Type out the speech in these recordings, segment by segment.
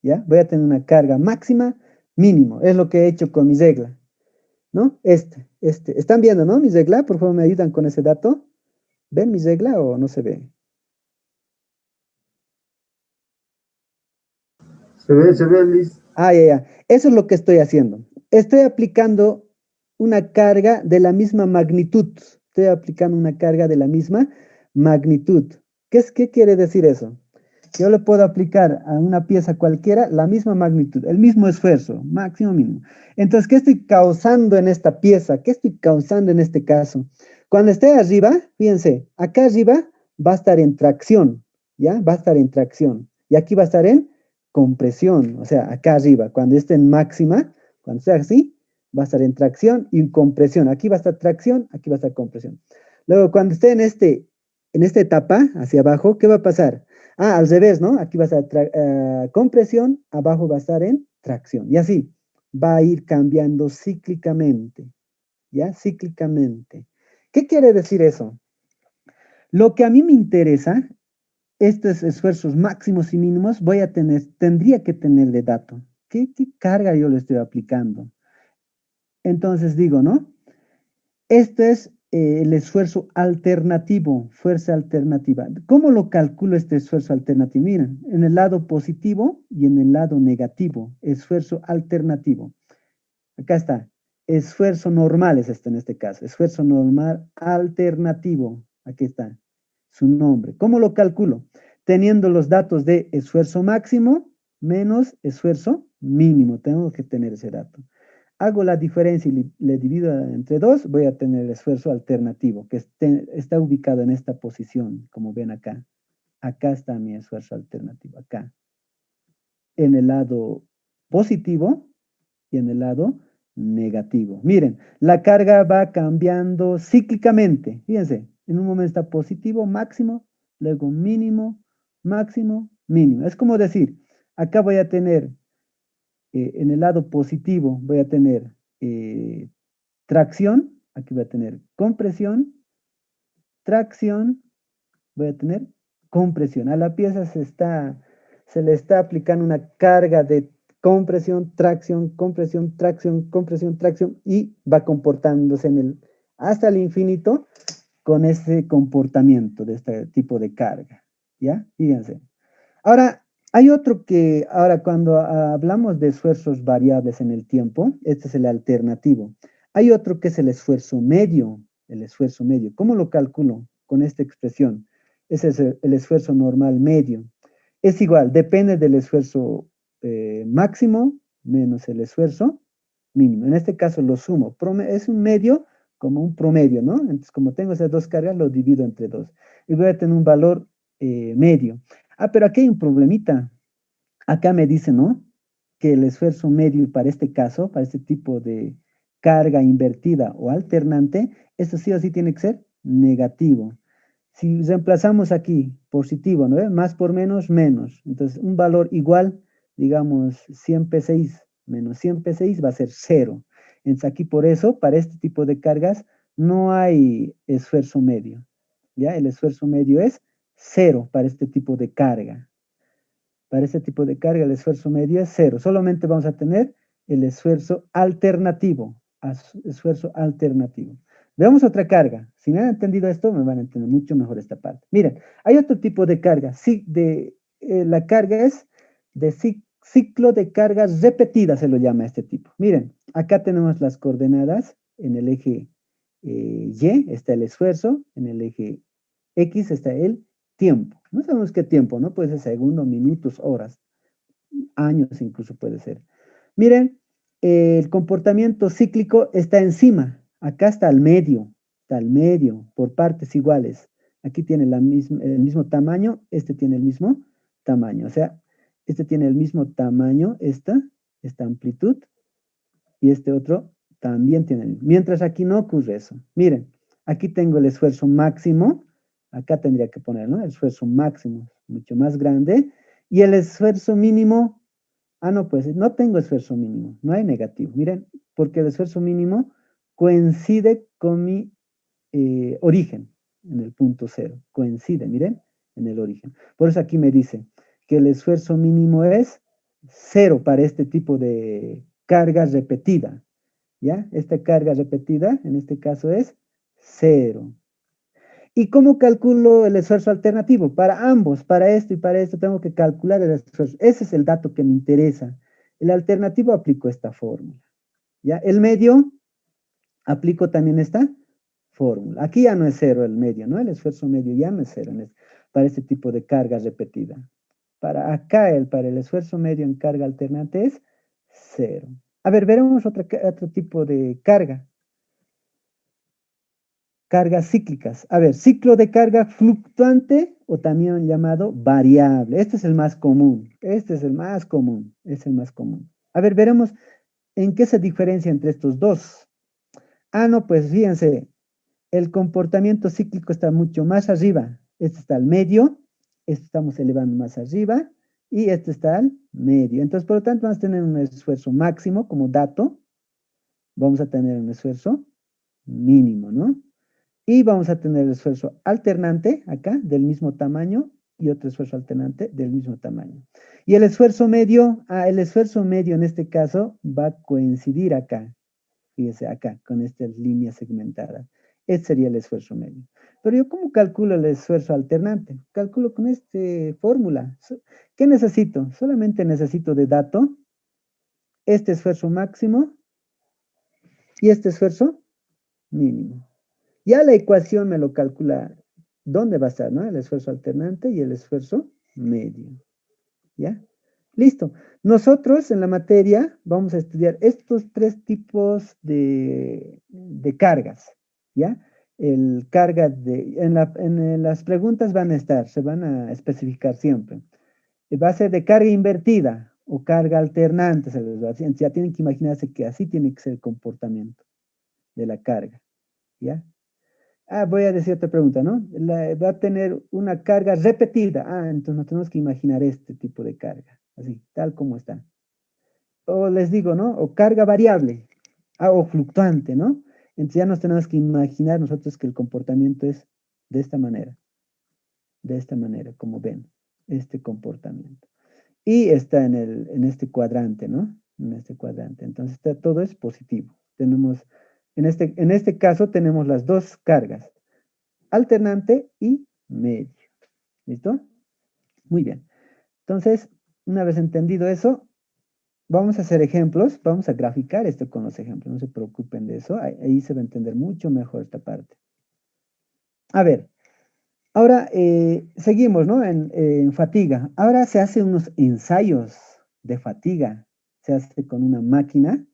¿ya? Voy a tener una carga máxima, mínimo. Es lo que he hecho con mi regla, ¿no? ¿Están viendo, no? Mi regla, por favor, me ayudan con ese dato. ¿Ven mi regla o no se ve? Se ve, Liz. Ah, ya, ya. Eso es lo que estoy haciendo. Estoy aplicando una carga de la misma magnitud. Estoy aplicando una carga de la misma magnitud. ¿Qué quiere decir eso? Yo le puedo aplicar a una pieza cualquiera la misma magnitud, el mismo esfuerzo, máximo mínimo. Entonces, ¿qué estoy causando en esta pieza? ¿Qué estoy causando en este caso? Cuando esté arriba, fíjense, acá arriba va a estar en tracción, ¿ya? Va a estar en tracción. Y aquí va a estar en compresión, o sea, acá arriba, cuando esté en máxima, cuando sea así, va a estar en tracción y en compresión. Aquí va a estar tracción, aquí va a estar compresión. Luego, cuando esté en esta etapa, hacia abajo, ¿qué va a pasar? Ah, al revés, ¿no? Aquí va a estar compresión, abajo va a estar en tracción. Y así va a ir cambiando cíclicamente, ¿ya? Cíclicamente. ¿Qué quiere decir eso? Lo que a mí me interesa, estos esfuerzos máximos y mínimos, tendría que tener de dato. ¿Qué carga yo le estoy aplicando? Entonces digo, ¿no? Este es el esfuerzo alternativo, fuerza alternativa. ¿Cómo lo calculo este esfuerzo alternativo? Miren, en el lado positivo y en el lado negativo, esfuerzo alternativo. Acá está, esfuerzo normal es este en este caso, esfuerzo normal alternativo. Aquí está su nombre. ¿Cómo lo calculo? Teniendo los datos de esfuerzo máximo menos esfuerzo mínimo. Tengo que tener ese dato. Hago la diferencia y le divido entre 2, voy a tener el esfuerzo alternativo, que está ubicado en esta posición, como ven acá. Acá está mi esfuerzo alternativo, acá. En el lado positivo y en el lado negativo. Miren, la carga va cambiando cíclicamente. Fíjense, en un momento está positivo, máximo, luego mínimo, máximo, mínimo. Es como decir, acá voy a tener, en el lado positivo, voy a tener tracción, aquí voy a tener compresión, tracción, voy a tener compresión. A la pieza se le está aplicando una carga de compresión, tracción, compresión, tracción, compresión, tracción y va comportándose hasta el infinito con ese comportamiento de este tipo de carga. ¿Ya? Fíjense. Ahora, hay otro ahora cuando hablamos de esfuerzos variables en el tiempo, este es el alternativo. Hay otro que es el esfuerzo medio, el esfuerzo medio. ¿Cómo lo calculo con esta expresión? Ese es el esfuerzo normal medio. Es igual, depende del esfuerzo máximo menos el esfuerzo mínimo. En este caso lo sumo. Es un medio como un promedio, ¿no? Entonces, como tengo esas dos cargas, lo divido entre dos. Y voy a tener un valor medio. Ah, pero aquí hay un problemita. Acá me dice, ¿no? Que el esfuerzo medio para este caso, para este tipo de carga invertida o alternante, esto sí o sí tiene que ser negativo. Si reemplazamos aquí positivo, ¿no? Más por menos, menos. Entonces, un valor igual, digamos, 100 P6 menos 100 P6 va a ser 0. Entonces, aquí por eso, para este tipo de cargas, no hay esfuerzo medio. ¿Ya? El esfuerzo medio es 0 para este tipo de carga. Para este tipo de carga, el esfuerzo medio es 0. Solamente vamos a tener el esfuerzo alternativo. Esfuerzo alternativo. Veamos otra carga. Si me han entendido esto, me van a entender mucho mejor esta parte. Miren, hay otro tipo de carga. Sí, la carga es de ciclo de cargas repetidas, se lo llama este tipo. Miren, acá tenemos las coordenadas. En el eje Y está el esfuerzo, en el eje X está el tiempo. No sabemos qué tiempo, ¿no? Puede ser segundos, minutos, horas, años incluso puede ser. Miren, el comportamiento cíclico está encima. Acá está al medio, por partes iguales. Aquí tiene el mismo tamaño, este tiene el mismo tamaño. O sea, este tiene el mismo tamaño, esta amplitud, y este otro también tiene el mismo. Mientras aquí no ocurre eso. Miren, aquí tengo el esfuerzo máximo, acá tendría que poner, ¿no? El esfuerzo máximo, mucho más grande, y el esfuerzo mínimo, no, pues no tengo esfuerzo mínimo, no hay negativo. Miren, porque el esfuerzo mínimo coincide con mi origen, en el punto cero, coincide, miren, en el origen. Por eso aquí me dice que el esfuerzo mínimo es 0 para este tipo de carga repetida, ¿ya? Esta carga repetida, en este caso, es 0. ¿Y cómo calculo el esfuerzo alternativo? Para ambos, para esto y para esto, tengo que calcular el esfuerzo. Ese es el dato que me interesa. El alternativo aplico esta fórmula, ¿ya? El medio, aplico también esta fórmula. Aquí ya no es 0 el medio, ¿no? El esfuerzo medio ya no es 0 para este tipo de carga repetida. Para acá, para el esfuerzo medio en carga alternante es 0. A ver, veremos otro tipo de carga. Cargas cíclicas. A ver, ciclo de carga fluctuante o también llamado variable. Este es el más común. Este es el más común. Es el más común. A ver, veremos en qué se diferencia entre estos dos. Ah, no, pues fíjense, el comportamiento cíclico está mucho más arriba. Este está al medio, este estamos elevando más arriba y este está al medio. Entonces, por lo tanto, vamos a tener un esfuerzo máximo como dato. Vamos a tener un esfuerzo mínimo, ¿no? Y vamos a tener el esfuerzo alternante acá del mismo tamaño y otro esfuerzo alternante del mismo tamaño. Y el esfuerzo medio, el esfuerzo medio en este caso va a coincidir acá, fíjese acá, con estas líneas segmentadas. Este sería el esfuerzo medio. Pero yo, ¿cómo calculo el esfuerzo alternante? Calculo con esta fórmula. ¿Qué necesito? Solamente necesito de dato este esfuerzo máximo y este esfuerzo mínimo. Ya la ecuación me lo calcula dónde va a estar, ¿no? El esfuerzo alternante y el esfuerzo medio. ¿Ya? Listo. Nosotros en la materia vamos a estudiar estos tres tipos de cargas. ¿Ya? En las preguntas van a estar, se van a especificar siempre. Va a ser de carga invertida o carga alternante. Ya tienen que imaginarse que así tiene que ser el comportamiento de la carga. ¿Ya? Voy a decir otra pregunta, ¿no? Va a tener una carga repetida. Entonces nos tenemos que imaginar este tipo de carga, así, tal como está. O les digo, ¿no? O carga variable, o fluctuante, ¿no? Entonces ya nos tenemos que imaginar nosotros que el comportamiento es de esta manera, como ven, este comportamiento. Y está en este cuadrante, ¿no? En este cuadrante. Entonces todo es positivo. Tenemos, en este caso tenemos las dos cargas alternante y medio. ¿Listo? Muy bien. Entonces, una vez entendido eso, vamos a hacer ejemplos, vamos a graficar esto con los ejemplos, no se preocupen de eso, ahí se va a entender mucho mejor esta parte. A ver, ahora seguimos, ¿no? En fatiga. Ahora se hacen unos ensayos de fatiga, se hace con una máquina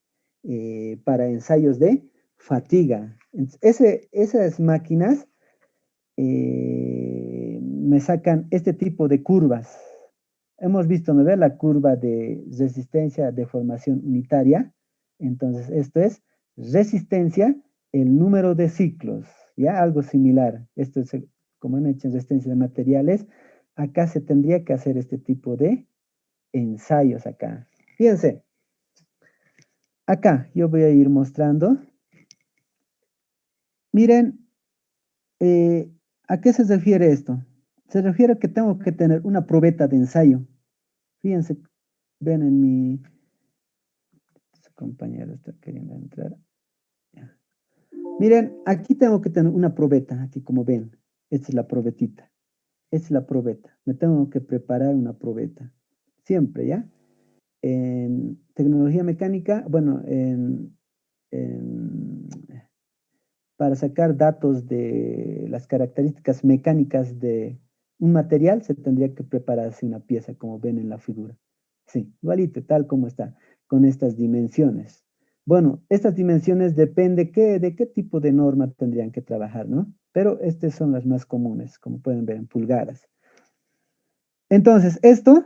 para ensayos de fatiga. Esas máquinas me sacan este tipo de curvas. Hemos visto, ¿no ve? La curva de resistencia de formación unitaria. Entonces, esto es resistencia, el número de ciclos, ¿ya? Algo similar. Esto es, como han hecho en resistencia de materiales, acá se tendría que hacer este tipo de ensayos acá. Fíjense, acá yo voy a ir mostrando. Miren, ¿a qué se refiere esto? Se refiere a que tengo que tener una probeta de ensayo. Fíjense, ven en mi... Su compañero está queriendo entrar. Ya. Miren, aquí tengo que tener una probeta, aquí como ven. Esta es la probetita. Esta es la probeta. Me tengo que preparar una probeta. Siempre, ¿ya? En tecnología mecánica, bueno, en para sacar datos de las características mecánicas de un material, se tendría que prepararse una pieza, como ven en la figura. Sí, igualito, tal como está, con estas dimensiones. Bueno, estas dimensiones depende de qué tipo de norma tendrían que trabajar, ¿no? Pero estas son las más comunes, como pueden ver en pulgadas. Entonces, esto,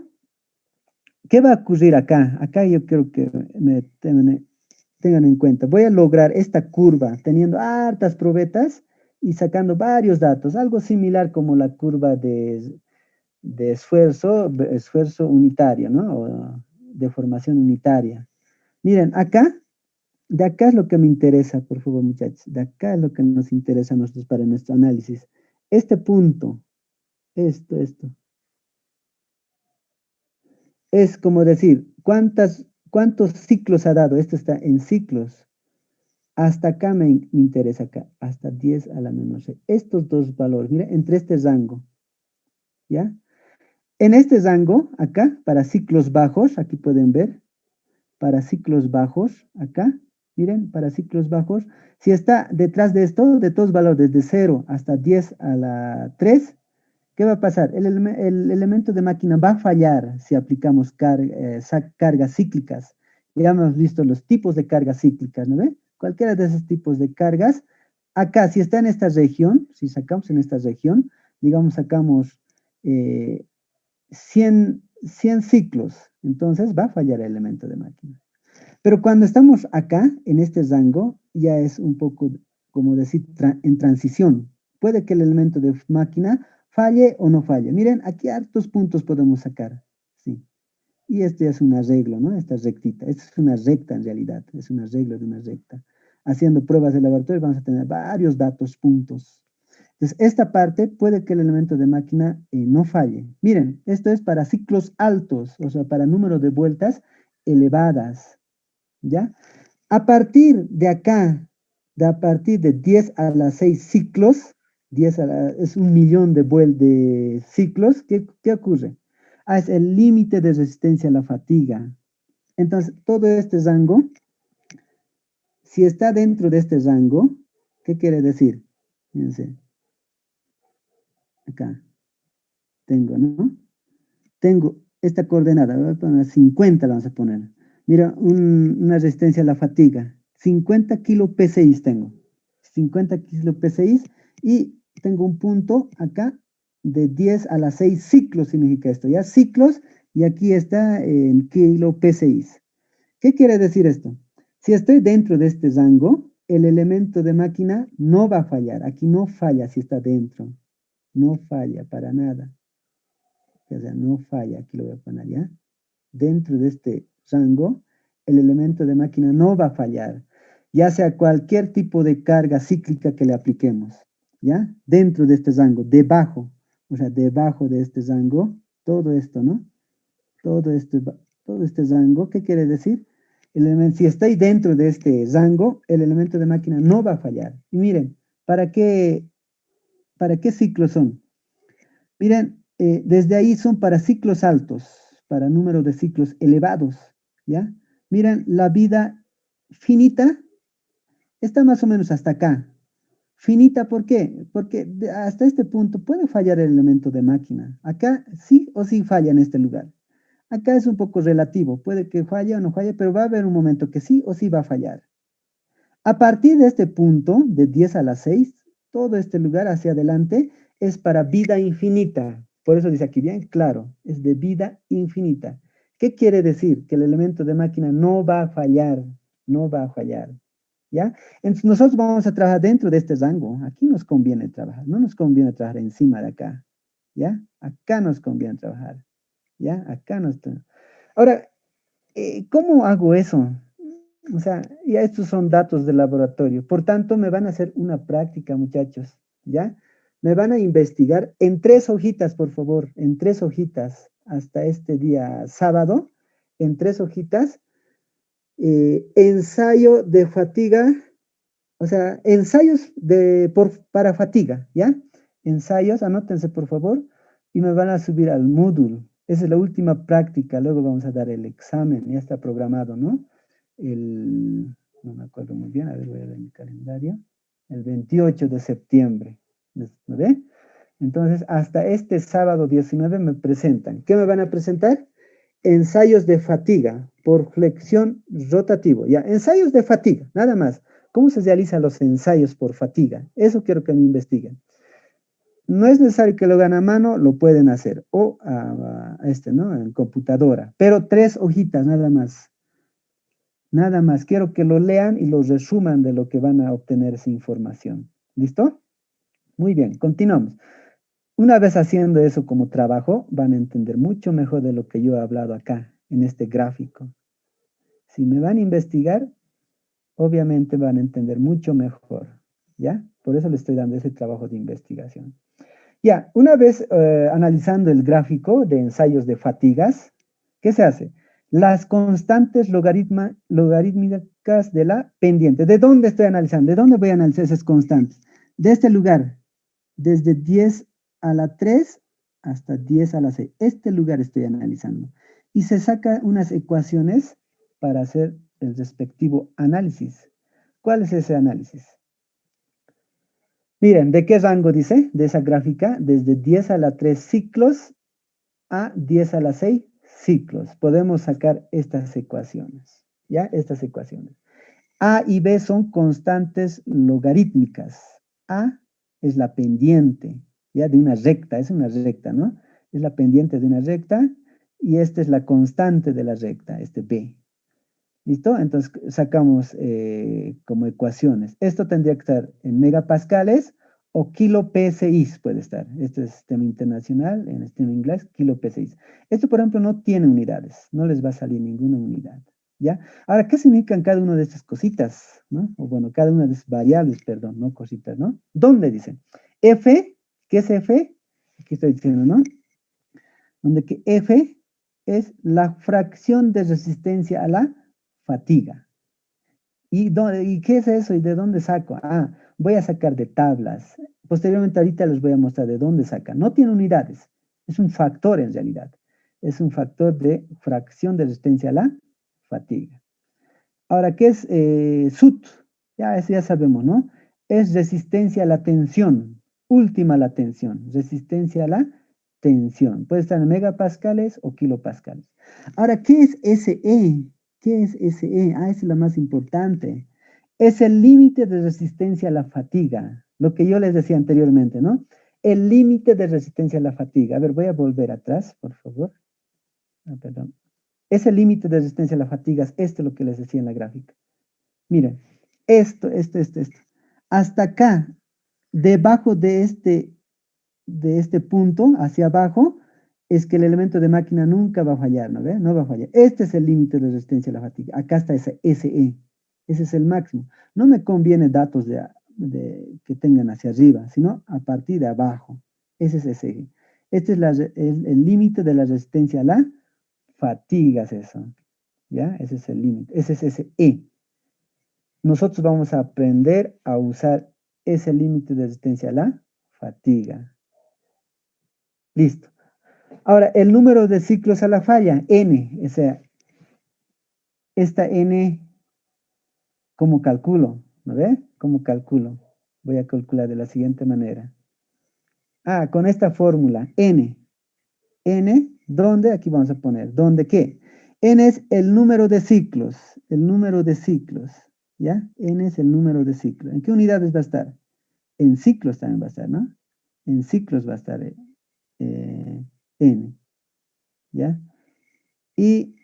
¿qué va a ocurrir acá? Acá yo creo que tengan en cuenta. Voy a lograr esta curva teniendo hartas probetas y sacando varios datos, algo similar como la curva de esfuerzo unitario, ¿no? O de formación unitaria. Miren, de acá es lo que me interesa, por favor, muchachos. De acá es lo que nos interesa a nosotros para nuestro análisis. Este punto, esto. Es como decir, ¿cuántos ciclos ha dado? Esto está en ciclos. Hasta acá me interesa acá, hasta 10 a la menos 6. Estos dos valores, mira, entre este rango, ¿ya? En este rango, acá, para ciclos bajos, aquí pueden ver, para ciclos bajos, acá, miren, para ciclos bajos, si está detrás de esto, de todos valores, desde 0 hasta 10 a la 3, ¿qué va a pasar? El elemento de máquina va a fallar si aplicamos cargas cíclicas. Ya hemos visto los tipos de cargas cíclicas, ¿no ve? Cualquiera de esos tipos de cargas. Acá, si está en esta región, si sacamos en esta región, digamos, sacamos 100 ciclos, entonces va a fallar el elemento de máquina. Pero cuando estamos acá, en este rango, ya es un poco, como decir, en transición. Puede que el elemento de máquina falle o no falle. Miren, aquí hartos puntos podemos sacar. Sí. Y este es un arreglo, ¿no? Esta rectita. Esta es una recta en realidad. Es un arreglo de una recta. Haciendo pruebas de laboratorio vamos a tener varios datos, puntos. Entonces, esta parte puede que el elemento de máquina no falle. Miren, esto es para ciclos altos, o sea, para número de vueltas elevadas. ¿Ya? A partir de acá, a partir de 10 a la 6 ciclos, es 1.000.000 de ciclos, ¿qué ocurre? Es el límite de resistencia a la fatiga. Entonces, todo este rango, si está dentro de este rango, ¿qué quiere decir? Fíjense, acá tengo, ¿no? Tengo esta coordenada, voy a poner 50, la vamos a poner. Mira, una resistencia a la fatiga. 50 kilo P6 tengo. 50 kilo P6 y tengo un punto acá de 10 a la 6 ciclos significa esto, ¿ya? Ciclos y aquí está en kilo P6. ¿Qué quiere decir esto? Si estoy dentro de este rango, el elemento de máquina no va a fallar. Aquí no falla si está dentro. No falla para nada. O sea, no falla, aquí lo voy a poner ya. Dentro de este rango, el elemento de máquina no va a fallar, ya sea cualquier tipo de carga cíclica que le apliquemos, ¿ya? Dentro de este rango, debajo, o sea, debajo de este rango, todo esto, ¿no? Todo este rango, ¿qué quiere decir? Si estoy dentro de este rango, el elemento de máquina no va a fallar. Y miren, para qué ciclos son? Miren, desde ahí son para ciclos altos, para número de ciclos elevados, ¿ya? Miren, la vida finita está más o menos hasta acá. Finita, ¿por qué? Porque hasta este punto puede fallar el elemento de máquina. Acá sí o sí falla en este lugar. Acá es un poco relativo, puede que falle o no falle, pero va a haber un momento que sí o sí va a fallar. A partir de este punto, de 10 a la 6, todo este lugar hacia adelante es para vida infinita. Por eso dice aquí bien claro, es de vida infinita. ¿Qué quiere decir? Que el elemento de máquina no va a fallar, no va a fallar. ¿Ya? Entonces nosotros vamos a trabajar dentro de este rango. Aquí nos conviene trabajar, no nos conviene trabajar encima de acá. ¿Ya? Acá nos conviene trabajar. ¿Ya? Acá nos... Ahora, ¿cómo hago eso? O sea, ya estos son datos de laboratorio. Por tanto, me van a hacer una práctica, muchachos, ¿ya? Me van a investigar en 3 hojitas, por favor, en 3 hojitas, hasta este día sábado, en 3 hojitas, ensayo de fatiga, o sea, ensayos para fatiga, ¿ya? Ensayos, anótense, por favor, y me van a subir al Moodle. Esa es la última práctica, luego vamos a dar el examen, ya está programado, ¿no? No me acuerdo muy bien, a ver, voy a ver mi calendario, el 28 de septiembre, ¿no ve? Entonces, hasta este sábado 19 me presentan. ¿Qué me van a presentar? Ensayos de fatiga por flexión rotativo, ya, ensayos de fatiga, nada más. ¿Cómo se realizan los ensayos por fatiga? Eso quiero que me investiguen. No es necesario que lo hagan a mano, lo pueden hacer, o ¿no? En computadora, pero 3 hojitas nada más. Nada más, quiero que lo lean y lo resuman de lo que van a obtener esa información. ¿Listo? Muy bien, continuamos. Una vez haciendo eso como trabajo, van a entender mucho mejor de lo que yo he hablado acá, en este gráfico. Si me van a investigar, obviamente van a entender mucho mejor, ¿ya? Por eso les estoy dando ese trabajo de investigación. Ya, una vez analizando el gráfico de ensayos de fatigas, ¿Qué se hace? Las constantes logarítmicas de la pendiente. ¿De dónde estoy analizando? ¿De dónde voy a analizar esas constantes? De este lugar, desde 10 a la 3 hasta 10 a la 6. Este lugar estoy analizando. Y se saca unas ecuaciones para hacer el respectivo análisis. ¿Cuál es ese análisis? Miren, ¿de qué rango dice? De esa gráfica, desde 10 a la 3 ciclos a 10 a la 6 ciclos. Podemos sacar estas ecuaciones, ¿ya? Estas ecuaciones. A y B son constantes logarítmicas. A es la pendiente, ¿ya? De una recta, es una recta, ¿no? Es la pendiente de una recta y esta es la constante de la recta, este B. ¿Listo? Entonces sacamos como ecuaciones. Esto tendría que estar en megapascales o kilo PSI puede estar. Este es sistema internacional, en sistema inglés, kilo PSI. Esto, por ejemplo, no tiene unidades. No les va a salir ninguna unidad. ¿Ya? Ahora, ¿qué significan cada una de estas cositas? ¿No? O bueno, cada una de estas variables, perdón, no cositas, ¿no? ¿Dónde dicen? F, ¿qué es F? Aquí estoy diciendo, ¿no? Donde que F es la fracción de resistencia a la fatiga. ¿Y qué es eso? ¿Y de dónde saco? Ah, voy a sacar de tablas. Posteriormente ahorita les voy a mostrar de dónde saca. No tiene unidades, es un factor en realidad. Es un factor de fracción de resistencia a la fatiga. Ahora, ¿qué es SUT? Ya, eso ya sabemos, ¿no? Es resistencia a la tensión, última la tensión, resistencia a la tensión. Puede estar en megapascales o kilopascales. Ahora, ¿qué es SE? ¿Qué es SE? Ah, esa es la más importante. Es el límite de resistencia a la fatiga, lo que yo les decía anteriormente, ¿no? El límite de resistencia a la fatiga. A ver, voy a volver atrás, por favor. Ah, perdón. Ese límite de resistencia a la fatiga es esto lo que les decía en la gráfica. Miren, esto. Hasta acá, debajo de este punto, hacia abajo, es que el elemento de máquina nunca va a fallar, ¿no ve? No va a fallar. Este es el límite de resistencia a la fatiga. Acá está ese SE. Ese es el máximo. No me conviene datos que tengan hacia arriba, sino a partir de abajo. Ese es SE. Este es el límite de la resistencia a la fatiga, es eso. ¿Ya? Ese es el límite. Ese es ese E. Nosotros vamos a aprender a usar ese límite de resistencia a la fatiga. Listo. Ahora, el número de ciclos a la falla, N. O sea, esta N, ¿cómo calculo? ¿No ve? ¿Cómo calculo? Voy a calcular de la siguiente manera. Ah, con esta fórmula, N. N, ¿dónde? Aquí vamos a poner, ¿dónde qué? N es el número de ciclos, ¿ya? N es el número de ciclos. ¿En qué unidades va a estar? En ciclos también va a estar, ¿no? En ciclos va a estar N, ¿ya? ¿Y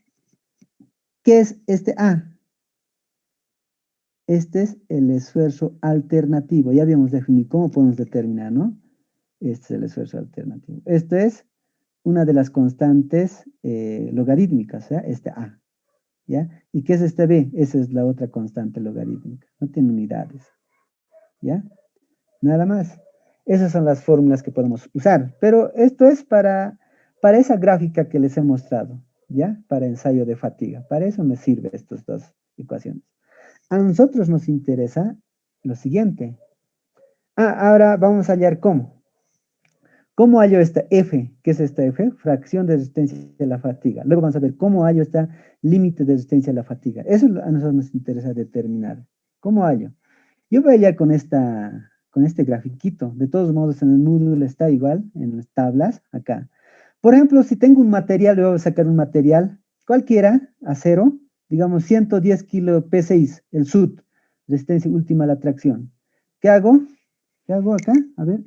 qué es este A? Este es el esfuerzo alternativo. Ya habíamos definido cómo podemos determinar, ¿no? Este es el esfuerzo alternativo. Esto es una de las constantes logarítmicas, ¿ya? Este A, ¿ya? ¿Y qué es este B? Esa es la otra constante logarítmica. No tiene unidades, ¿ya? Nada más. Esas son las fórmulas que podemos usar. Pero esto es para esa gráfica que les he mostrado, ¿ya? Para ensayo de fatiga. Para eso me sirven estas dos ecuaciones. A nosotros nos interesa lo siguiente. Ah, ahora vamos a hallar cómo. ¿Cómo hallo esta F? ¿Qué es esta F? Fracción de resistencia a la fatiga. Luego vamos a ver cómo hallo esta límite de resistencia a la fatiga. Eso a nosotros nos interesa determinar. ¿Cómo hallo? Yo voy a hallar con este grafiquito. De todos modos, en el Moodle está igual, en las tablas, acá. Por ejemplo, si tengo un material, le voy a sacar un material cualquiera, acero, digamos 110 kilo P6, el SUT, resistencia última a la tracción. ¿Qué hago? ¿Qué hago acá? A ver.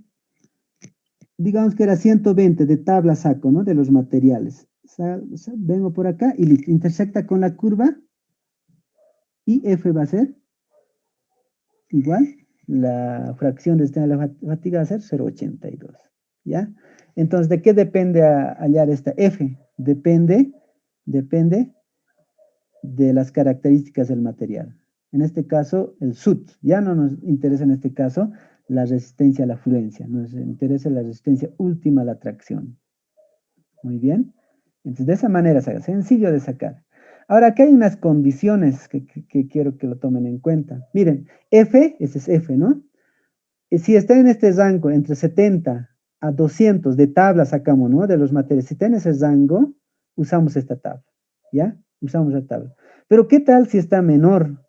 Digamos que era 120 de tabla saco, ¿no? De los materiales. Vengo por acá y listo. Intersecta con la curva y F va a ser igual. La fracción de la fatiga va a ser 0,82. ¿Ya? Entonces, ¿de qué depende hallar esta F? Depende de las características del material. En este caso, el SUT. Ya no nos interesa en este caso la resistencia a la fluencia. Nos interesa la resistencia última a la tracción. Muy bien. Entonces, de esa manera, sencillo de sacar. Ahora, aquí hay unas condiciones que quiero que lo tomen en cuenta. Miren, F, ese es F, ¿no? Si está en este rango entre 70 a 200 de tabla sacamos, ¿no? De los materiales. Si está en ese rango, usamos esta tabla, ¿ya? Usamos la tabla. Pero ¿qué tal si está menor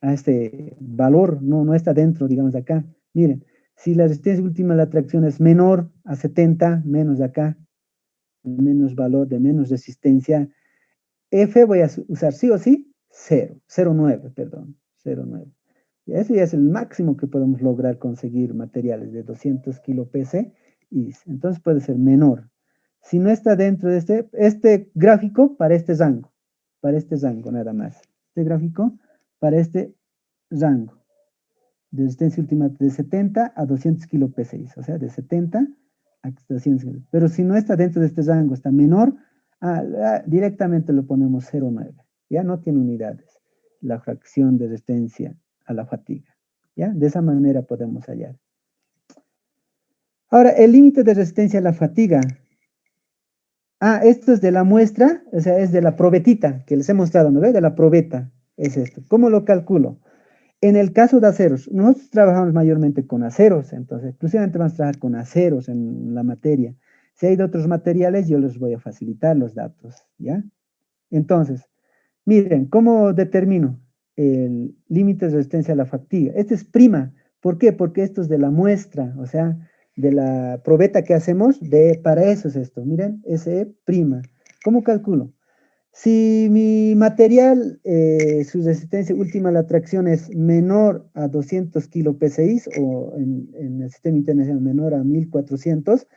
a este valor? No está dentro, digamos, de acá. Miren, si la resistencia última de la tracción es menor a 70, menos de acá, menos valor de menos resistencia, F voy a usar sí o sí 0, 0,9, perdón, 0,9. Y ese ya es el máximo que podemos lograr conseguir materiales de 200 kilo PC, y entonces puede ser menor. Si no está dentro de este gráfico para este rango nada más. Este gráfico para este rango de resistencia última de 70 a 200 kilo P6, o sea, de 70 a 200 kilo. Pero si no está dentro de este rango, está menor, directamente lo ponemos 0,9. Ya no tiene unidades. La fracción de resistencia a la fatiga. ¿Ya? De esa manera podemos hallar. Ahora, el límite de resistencia a la fatiga. Esto es de la muestra, o sea, es de la probetita que les he mostrado, ¿no ve? De la probeta es esto. ¿Cómo lo calculo? En el caso de aceros, nosotros trabajamos mayormente con aceros, entonces exclusivamente vamos a trabajar con aceros en la materia. Si hay de otros materiales, yo les voy a facilitar los datos, ¿ya? Entonces, miren, ¿cómo determino el límite de resistencia a la fatiga? Este es prima. ¿Por qué? Porque esto es de la muestra, o sea, de la probeta que hacemos, para eso es esto. Miren, SE prima. ¿Cómo calculo? Si mi material, su resistencia última a la tracción es menor a 200 kilo P6 o en el sistema internacional menor a 1400,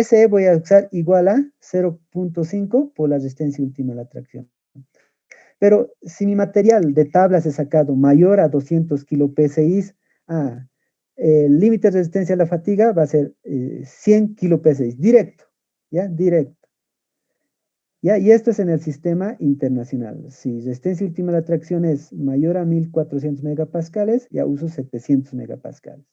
SE voy a usar igual a 0,5 por la resistencia última a la tracción. Pero si mi material de tablas he sacado mayor a 200 kilo PSI, el límite de resistencia a la fatiga va a ser 100 kilo PSI, directo, ¿ya? Directo. ¿Ya? Y esto es en el sistema internacional. Si resistencia última de la tracción es mayor a 1400 megapascales, ya uso 700 megapascales.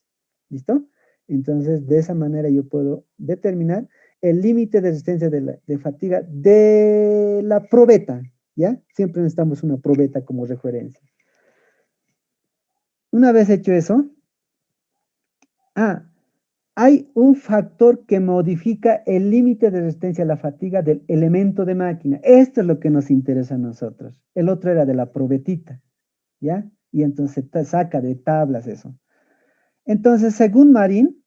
¿Listo? Entonces, de esa manera yo puedo determinar el límite de resistencia de fatiga de la probeta, ¿ya? Siempre necesitamos una probeta como referencia. Una vez hecho eso, hay un factor que modifica el límite de resistencia a la fatiga del elemento de máquina. Esto es lo que nos interesa a nosotros. El otro era de la probetita, ¿ya? Y entonces saca de tablas eso. Entonces, según Marín,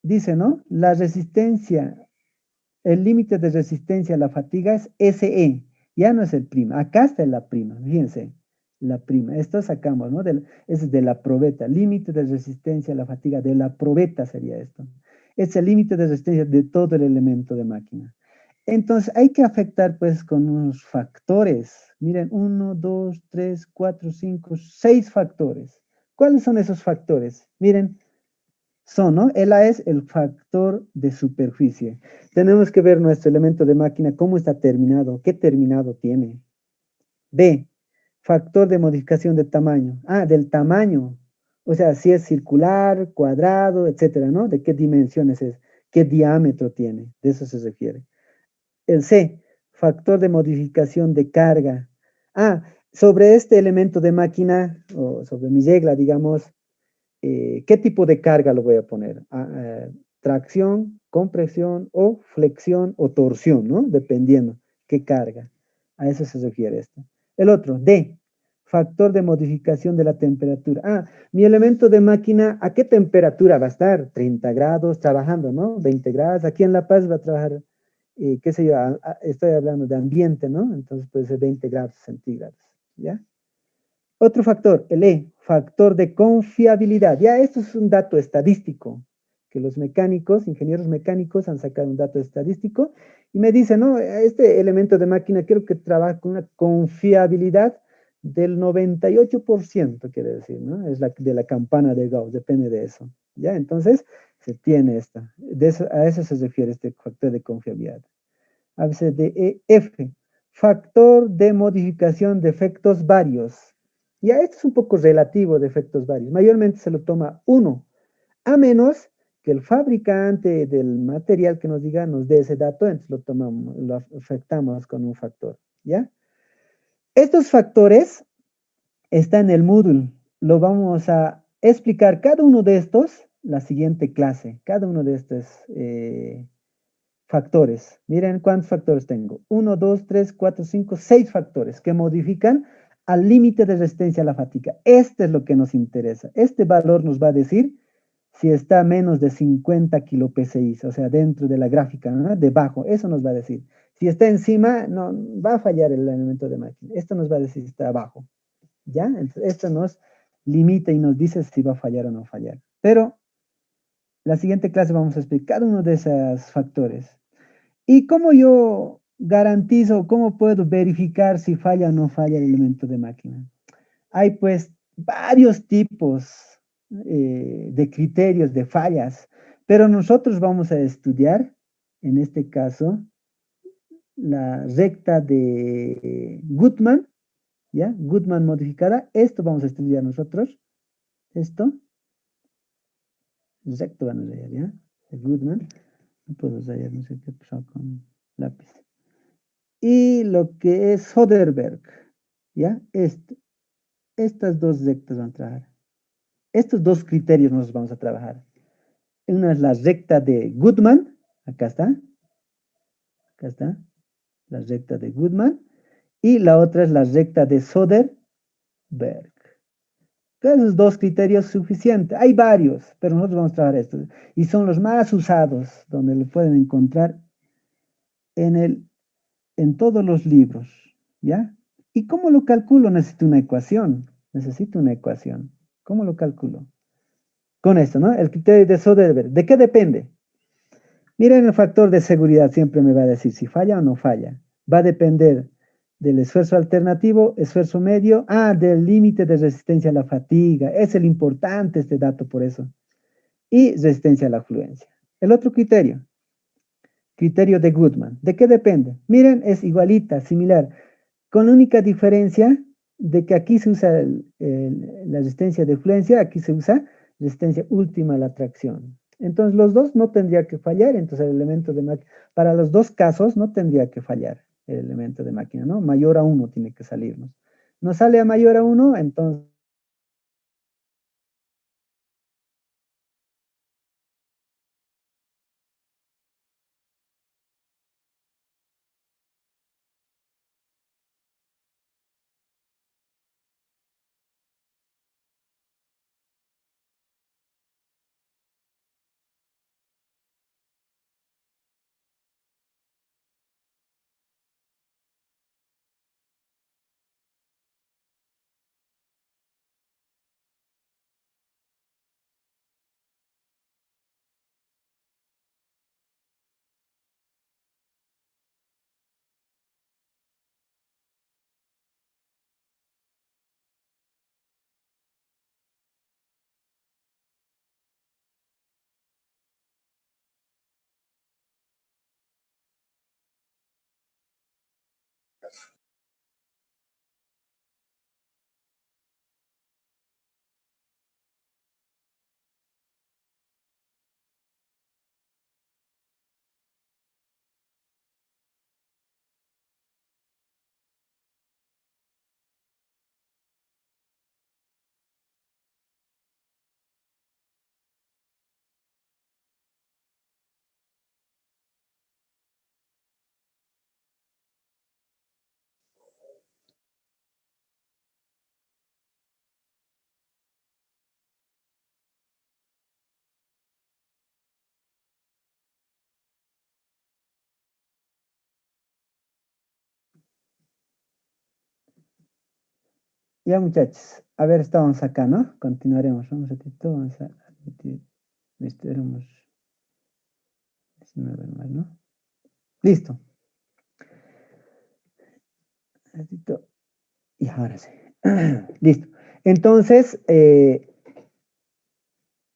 dice, ¿no? La resistencia, el límite de resistencia a la fatiga es SE, ya no es el prima. Acá está la prima, fíjense, la prima. Esto sacamos, ¿no? Es de la probeta, límite de resistencia a la fatiga de la probeta sería esto. Es el límite de resistencia de todo el elemento de máquina. Entonces, hay que afectar, pues, con unos factores. Miren, 1, 2, 3, 4, 5, 6 factores. ¿Cuáles son esos factores? Miren, ¿no? El A es el factor de superficie. Tenemos que ver nuestro elemento de máquina, cómo está terminado, qué terminado tiene. B, factor de modificación de tamaño. Del tamaño. O sea, si es circular, cuadrado, etcétera, ¿no? De qué dimensiones es, qué diámetro tiene, de eso se refiere. El C, factor de modificación de carga. Sobre este elemento de máquina, o sobre mi regla, digamos, ¿qué tipo de carga lo voy a poner? Tracción, compresión o flexión o torsión, ¿no? Dependiendo qué carga. A eso se refiere esto. El otro, D, factor de modificación de la temperatura. Mi elemento de máquina, ¿a qué temperatura va a estar? 30 grados trabajando, ¿no? 20 grados. Aquí en La Paz va a trabajar, qué sé yo, estoy hablando de ambiente, ¿no? Entonces puede ser 20 grados centígrados, ¿ya? Otro factor, el E, factor de confiabilidad. Ya esto es un dato estadístico, que los mecánicos, ingenieros mecánicos han sacado un dato estadístico y me dicen, no, este elemento de máquina quiero que trabaje con una confiabilidad del 98%, quiere decir, ¿no? Es de la campana de Gauss, depende de eso. ¿Ya? Entonces, se tiene esta. A eso se refiere este factor de confiabilidad. A veces de F, factor de modificación de efectos varios. Ya esto es un poco relativo de efectos varios. Mayormente se lo toma 1, a menos que el fabricante del material que nos diga, nos dé ese dato, entonces lo tomamos, lo afectamos con un factor, ¿ya? Estos factores están en el Moodle. Lo vamos a explicar cada uno de estos la siguiente clase, cada uno de estos factores. Miren cuántos factores tengo. 1, 2, 3, 4, 5, 6 factores que modifican al límite de resistencia a la fatiga. Este es lo que nos interesa. Este valor nos va a decir si está a menos de 50 kilo PSI, o sea, dentro de la gráfica, ¿no? Debajo, eso nos va a decir. Si está encima, no, va a fallar el elemento de máquina. Esto nos va a decir si está abajo, ¿ya? Entonces, esto nos limita y nos dice si va a fallar o no fallar. Pero la siguiente clase vamos a explicar uno de esos factores. ¿Y cómo yo garantizo, cómo puedo verificar si falla o no falla el elemento de máquina? Hay pues varios tipos de criterios de fallas, pero nosotros vamos a estudiar, en este caso, la recta de Goodman, ¿ya? Goodman modificada. Esto vamos a estudiar nosotros. Esto. Recto van a rayar, ¿ya? De Goodman. No puedo rayar, no sé qué pasó con lápiz. Y lo que es Soderberg, ¿ya? Estas dos rectas van a trabajar. Estos dos criterios nos vamos a trabajar. Una es la recta de Goodman, acá está, la recta de Goodman, y la otra es la recta de Soderberg. Esos dos criterios suficientes. Hay varios, pero nosotros vamos a trabajar estos. Y son los más usados, donde lo pueden encontrar en todos los libros, ¿ya? ¿Y cómo lo calculo? Necesito una ecuación. ¿Cómo lo calculo? Con esto, ¿no? El criterio de Soderberg. ¿De qué depende? Miren, el factor de seguridad siempre me va a decir si falla o no falla. Va a depender del esfuerzo alternativo, esfuerzo medio, del límite de resistencia a la fatiga. Es el importante este dato por eso. Y resistencia a la fluencia. El otro criterio de Goodman. ¿De qué depende? Miren, es igualita, similar, con la única diferencia de que aquí se usa la resistencia de fluencia, aquí se usa resistencia última a la tracción. Entonces, los dos no tendría que fallar, entonces el elemento de máquina, para los dos casos no tendría que fallar el elemento de máquina, ¿no? Mayor a 1 tiene que salirnos. No sale a mayor a 1, entonces ya, muchachos, a ver, estábamos acá, ¿no? Continuaremos, un ratito, vamos a admitir, éramos 19 más, ¿no? Listo. Un ratito. Y ahora sí. Listo. Entonces,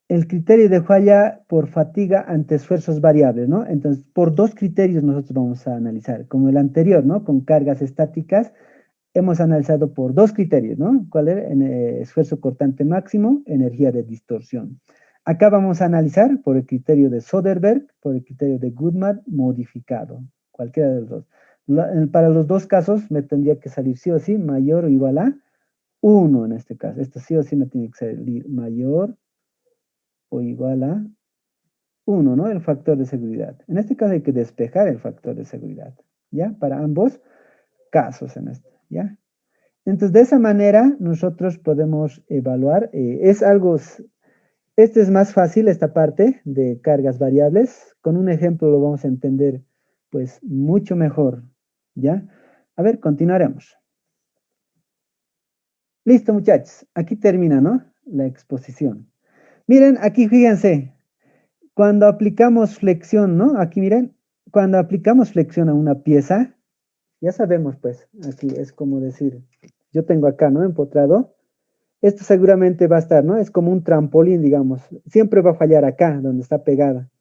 el criterio de falla por fatiga ante esfuerzos variables, ¿no? Entonces, por dos criterios nosotros vamos a analizar, como el anterior, ¿no? Con cargas estáticas, hemos analizado por dos criterios, ¿no? ¿Cuál era? Esfuerzo cortante máximo, energía de distorsión. Acá vamos a analizar por el criterio de Soderbergh, por el criterio de Goodman, modificado, cualquiera de los dos. Para los dos casos me tendría que salir sí o sí mayor o igual a 1 en este caso. Esto sí o sí me tiene que salir mayor o igual a 1, ¿no? El factor de seguridad. En este caso hay que despejar el factor de seguridad, ¿ya? Para ambos casos en esto, ¿ya? Entonces, de esa manera nosotros podemos evaluar, este es más fácil, esta parte de cargas variables. Con un ejemplo lo vamos a entender, pues, mucho mejor, ¿ya? A ver, continuaremos. Listo, muchachos. Aquí termina, ¿no? La exposición. Miren, aquí fíjense, cuando aplicamos flexión, ¿no? Aquí miren, cuando aplicamos flexión a una pieza, ya sabemos, pues, aquí es como decir, yo tengo acá, ¿no? Empotrado. Esto seguramente va a estar, ¿no? Es como un trampolín, digamos. Siempre va a fallar acá, donde está pegada.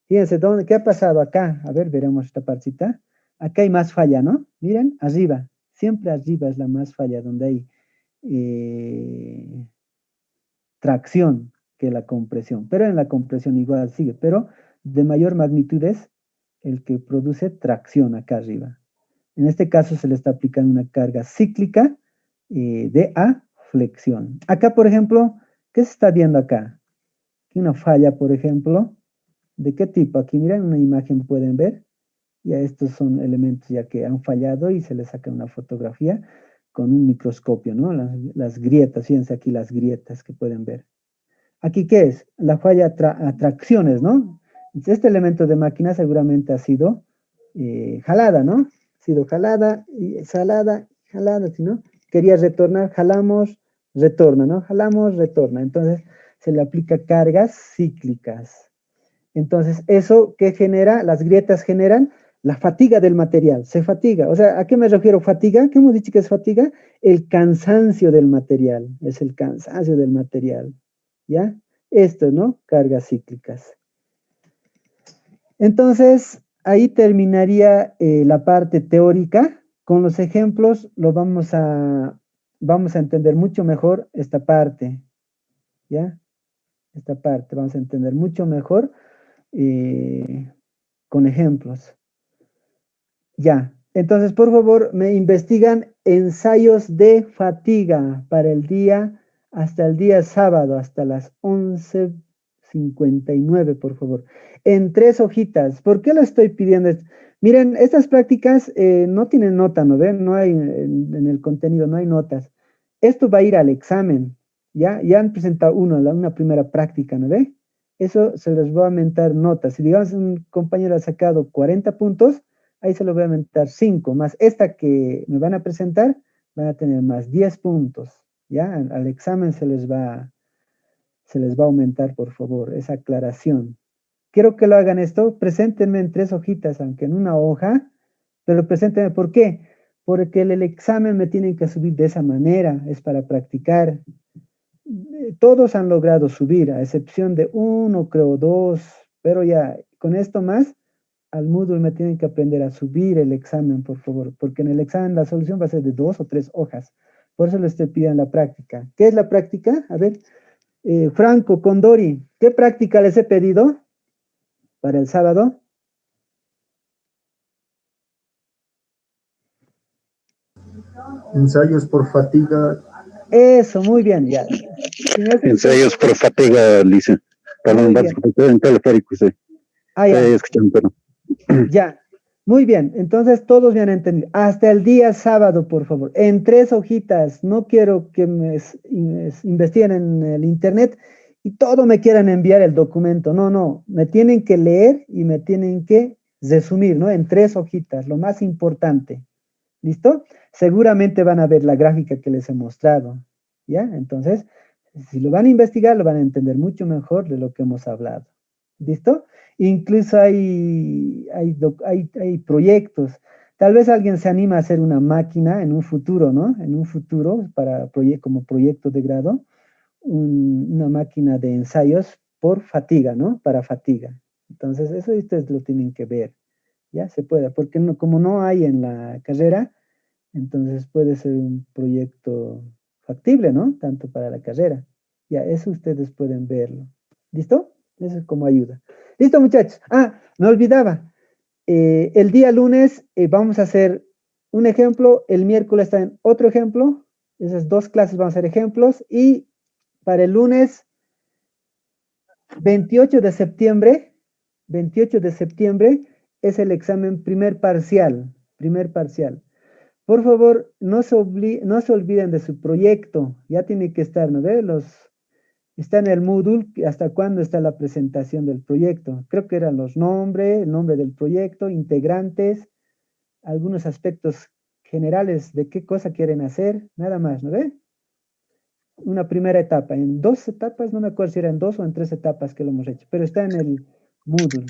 Fíjense, ¿qué ha pasado acá? A ver, veremos esta partita. Acá hay más falla, ¿no? Miren, arriba. Siempre arriba es la más falla, donde hay tracción que la compresión. Pero en la compresión igual sigue, pero de mayor magnitud es el que produce tracción acá arriba. En este caso se le está aplicando una carga cíclica de a flexión. Acá, por ejemplo, ¿qué se está viendo acá? Aquí una falla, por ejemplo. ¿De qué tipo? Aquí miren, una imagen pueden ver. Ya estos son elementos ya que han fallado y se les saca una fotografía con un microscopio, ¿no? Las grietas, fíjense aquí las grietas que pueden ver. ¿Aquí qué es? La falla atracciones, ¿no? Entonces, este elemento de máquina seguramente ha sido jalada, ¿no? Ha sido jalada, y jalada, ¿sí, no? Quería retornar, jalamos, retorna, ¿no? Jalamos, retorna. Entonces, se le aplica cargas cíclicas. Entonces, ¿eso qué genera? Las grietas generan la fatiga del material, se fatiga. O sea, ¿a qué me refiero fatiga? ¿Qué hemos dicho que es fatiga? El cansancio del material, es el cansancio del material, ¿ya? Esto, ¿no? Cargas cíclicas. Entonces, ahí terminaría la parte teórica. Con los ejemplos vamos a entender mucho mejor esta parte, ¿ya? Esta parte vamos a entender mucho mejor con ejemplos. Ya, entonces por favor me investigan ensayos de fatiga para el día, hasta el día sábado, hasta las 11:59, por favor. En 3 hojitas. ¿Por qué lo estoy pidiendo? Miren, estas prácticas no tienen nota, ¿no ven? No hay en el contenido, no hay notas. Esto va a ir al examen, ¿ya? Ya han presentado una primera práctica, ¿no ve? Eso se les va a aumentar notas. Si digamos un compañero ha sacado 40 puntos, ahí se lo voy a aumentar 5, más esta que me van a presentar, van a tener más 10 puntos, ¿ya? Al examen se les va a aumentar, por favor, esa aclaración. Quiero que lo hagan esto, preséntenme en 3 hojitas, aunque en una hoja, pero preséntenme, ¿por qué? Porque el examen me tienen que subir de esa manera, es para practicar. Todos han logrado subir, a excepción de uno, creo, dos, pero ya, con esto más, al Moodle me tienen que aprender a subir el examen, por favor, porque en el examen la solución va a ser de 2 o 3 hojas. Por eso les estoy pidiendo la práctica. ¿Qué es la práctica? A ver, Franco, Condori, ¿qué práctica les he pedido para el sábado? Ensayos por fatiga. Eso, muy bien, ya. Ensayos por fatiga, dice. Perdón, Muy vas bien. en teleférico, sí. Ah, Sí, ya, escuchan, pero. ya. Muy bien, entonces todos me han entendido. Hasta el día sábado, por favor, en 3 hojitas. No quiero que me investiguen en el internet y todo me quieran enviar el documento. No, no, me tienen que leer y me tienen que resumir, ¿no? En 3 hojitas, lo más importante. ¿Listo? Seguramente van a ver la gráfica que les he mostrado. ¿Ya? Entonces, si lo van a investigar, lo van a entender mucho mejor de lo que hemos hablado. ¿Listo? Incluso hay proyectos. Tal vez alguien se anima a hacer una máquina en un futuro, ¿no? En un futuro, como proyecto de grado, una máquina de ensayos por fatiga, ¿no? Para fatiga. Entonces, eso ustedes lo tienen que ver. Ya se puede, porque como no hay en la carrera, entonces puede ser un proyecto factible, ¿no? Tanto para la carrera. Ya, eso ustedes pueden verlo. ¿Listo? Eso es como ayuda. Listo, muchachos. Ah, me olvidaba. El día lunes vamos a hacer un ejemplo, el miércoles también otro ejemplo. Esas dos clases van a ser ejemplos. Y para el lunes 28 de septiembre, 28 de septiembre es el examen primer parcial, primer parcial. Por favor, no se olviden de su proyecto, ya tiene que estar, ¿no ve? Está en el Moodle, hasta cuándo está la presentación del proyecto. Creo que eran los nombres, el nombre del proyecto, integrantes, algunos aspectos generales de qué cosa quieren hacer, nada más, ¿no ve? Una primera etapa, en dos etapas, no me acuerdo si eran dos o en tres etapas que lo hemos hecho, pero está en el Moodle.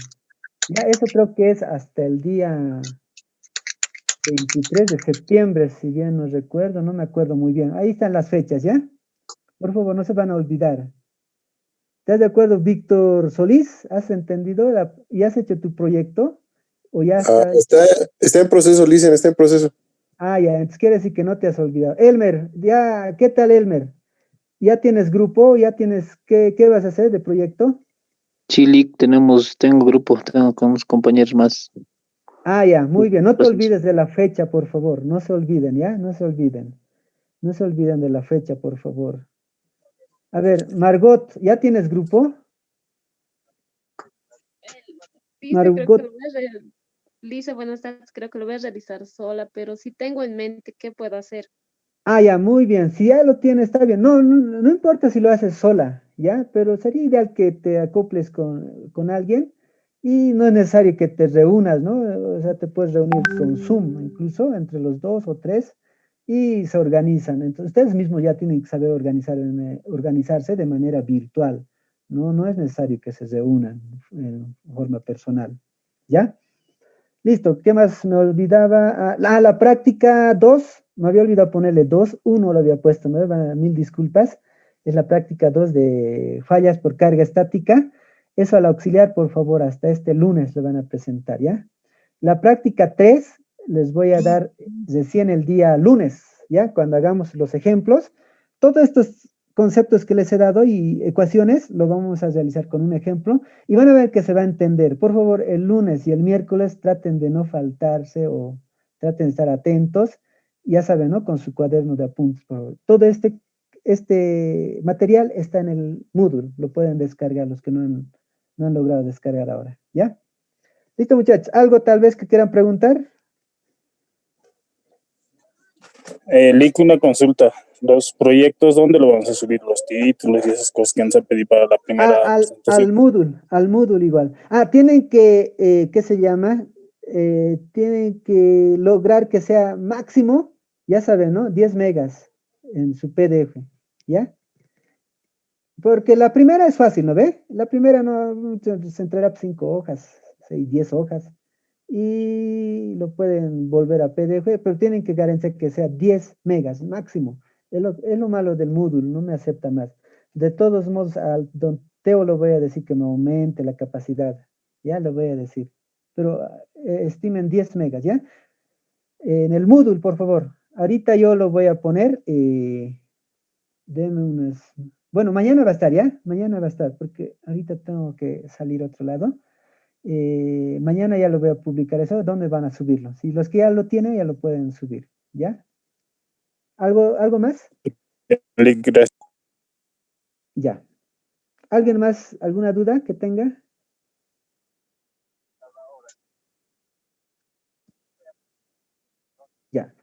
Ya eso creo que es hasta el día 23 de septiembre, si bien no recuerdo, no me acuerdo muy bien. Ahí están las fechas, ¿ya? Por favor, no se van a olvidar. ¿Estás de acuerdo, Víctor Solís? ¿Has entendido y has hecho tu proyecto? ¿O ya está? Está en proceso, Listen, está en proceso. Ah, ya, entonces quiere decir que no te has olvidado. Elmer, ya, ¿qué tal, Elmer? ¿Ya tienes grupo? ¿Ya tienes, qué vas a hacer de proyecto? Chile, tengo grupo, tengo con unos compañeros más. Ah, ya, muy bien. No te Proceso. olvides de la fecha, por favor. No se olviden, ¿ya? No se olviden. No se olviden de la fecha, por favor. A ver, Margot, ¿ya tienes grupo? Dice, creo que Margot, lo voy a Lisa, buenas tardes, creo que lo voy a realizar sola, pero sí tengo en mente qué puedo hacer. ah, ya, muy bien. Si ya lo tienes, está bien. No importa si lo haces sola, ¿ya? Pero sería ideal que te acoples con alguien y no es necesario que te reúnas, ¿no? O sea, te puedes reunir con Zoom, incluso entre los dos o tres, y se organizan. Entonces, ustedes mismos ya tienen que saber organizarse de manera virtual. No es necesario que se reúnan en forma personal, ¿ya? Listo, ¿qué más me olvidaba? La práctica 2, me había olvidado ponerle 2, 1 lo había puesto, ¿no? Mil disculpas. Es la práctica 2 de fallas por carga estática. Eso al auxiliar, por favor, hasta este lunes lo van a presentar, ¿ya? La práctica 3 les voy a dar recién el día lunes, ¿ya? Cuando hagamos los ejemplos. Todos estos conceptos que les he dado y ecuaciones lo vamos a realizar con un ejemplo y van a ver que se va a entender. Por favor, el lunes y el miércoles traten de no faltarse o traten de estar atentos. Ya saben, ¿no? Con su cuaderno de apuntes, por favor. Todo este material está en el Moodle. Lo pueden descargar los que no han logrado descargar ahora. ¿Ya? Listo, muchachos. ¿Algo tal vez que quieran preguntar? Lick, una consulta. Los proyectos, ¿dónde lo vamos a subir? Los títulos y esas cosas que nos han pedido para la primera presentación. Al Moodle igual. Tienen que, ¿qué se llama? Tienen que lograr que sea máximo, ya saben, ¿no? 10 megas en su PDF, ¿ya? Porque la primera es fácil, ¿no ve? La primera no se entregará 5 hojas, 6, 10 hojas. Y lo pueden volver a PDF, pero tienen que garantizar que sea 10 megas máximo. Es lo malo del Moodle, no me acepta más. De todos modos, al don Teo lo voy a decir que me aumente la capacidad. Ya lo voy a decir. Pero estimen 10 megas, ¿ya? En el Moodle, por favor. Ahorita yo lo voy a poner. Denme unas. Bueno, mañana va a estar, ¿ya? Mañana va a estar, porque ahorita tengo que salir a otro lado. Mañana ya lo voy a publicar eso. ¿Dónde van a subirlo? Si los que ya lo tienen, ya lo pueden subir. ¿Ya? ¿Algo más? Lick, gracias. Ya. ¿Alguien más? ¿Alguna duda que tenga? Ya.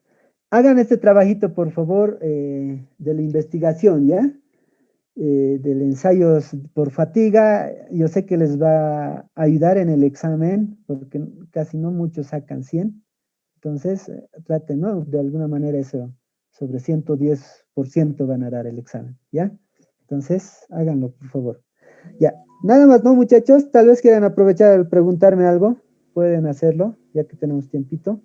Hagan este trabajito, por favor, de la investigación, ¿ya? Del ensayos por fatiga. Yo sé que les va a ayudar en el examen, porque casi no muchos sacan 100. Entonces, traten, ¿no? De alguna manera eso, sobre 110% van a dar el examen, ¿ya? Entonces, háganlo, por favor. Ya, nada más, ¿no, muchachos? Tal vez quieran aprovechar al preguntarme algo. Pueden hacerlo, ya que tenemos tiempito.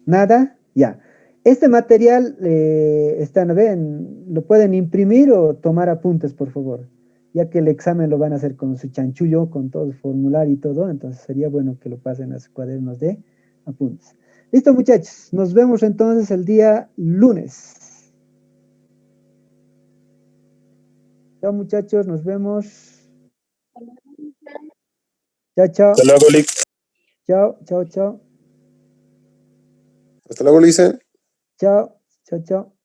Nada, ya. Este material están, ven, lo pueden imprimir o tomar apuntes, por favor, ya que el examen lo van a hacer con su chanchullo, con todo el formulario y todo, entonces sería bueno que lo pasen a sus cuadernos de apuntes. Listo, muchachos. Nos vemos entonces el día lunes. Chao, muchachos. Nos vemos. Chao, chao. Hasta luego, Lick. Chao, chao, chao. Hasta luego, Lice. Chao, chao, chao.